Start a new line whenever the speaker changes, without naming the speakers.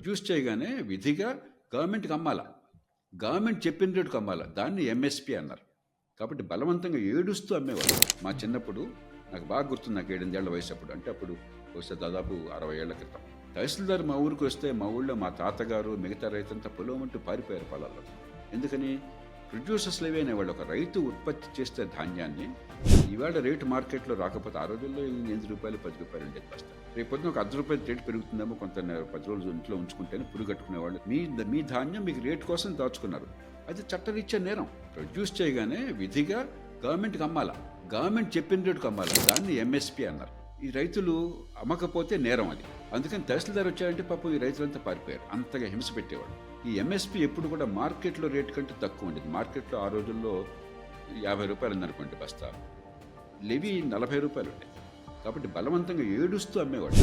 Produce చేయగానే విధిగా గవర్నమెంట్కి అమ్మాల, గవర్నమెంట్ చెప్పిన రేటుకు అమ్మాల. దాన్ని ఎంఎస్పి అన్నారు. కాబట్టి బలవంతంగా ఏడుస్తూ అమ్మేవాళ్ళు. మా చిన్నప్పుడు నాకు బాగా గుర్తుంది, నాకు 8 ఏళ్ల వయసు అప్పుడు, అంటే అప్పుడు వస్తే దాదాపు 60 ఏళ్ల క్రితం. తహసీల్దార్ మా ఊరికి వస్తే మా ఊళ్ళో మా తాతగారు మిగతా రైతంతా పొలం అంటూ పారిపోయారు పొలాల్లో. ఎందుకని? ప్రొడ్యూసర్స్ లేవే అనేవాళ్ళు. ఒక రైతు ఉత్పత్తి చేస్తే ధాన్యాన్ని ఈవేళ రేటు మార్కెట్లో రాకపోతే, ఆ రోజుల్లో 8 రూపాయలు 10 రూపాయలు ఉండేది బస్తా. రేపు పొద్దున ఒక 10 రూపాయలు రేటు పెరుగుతుందేమో, కొంత 10 రోజులు ఇంట్లో ఉంచుకుంటేనే పురుగట్టుకునేవాళ్ళు. మీ ధాన్యం మీకు రేటు కోసం దాచుకున్నారు. అది చట్టరీత్యా నేరం. ప్రొడ్యూస్ చేయగానే విధిగా గవర్నమెంట్కి అమ్మాల, గవర్నమెంట్ చెప్పిన రేటుకు అమ్మాల. దాన్ని ఎంఎస్పి అన్నారు. ఈ రైతులు అమ్మకపోతే నేరం అది. అందుకని తహసీల్దార్ వచ్చారంటే పాపం ఈ రైతులంతా పారిపోయారు. అంతగా హింస పెట్టేవాడు. ఈ ఎంఎస్పి ఎప్పుడు కూడా మార్కెట్లో రేటు కంటే తక్కువ ఉండేది. మార్కెట్లో ఆ రోజుల్లో 50 రూపాయలు ఉందనుకోండి బస్తా, లెవీ 40 రూపాయలు ఉండేది. కాబట్టి బలవంతంగా ఏడుస్తూ అమ్మేవాడు.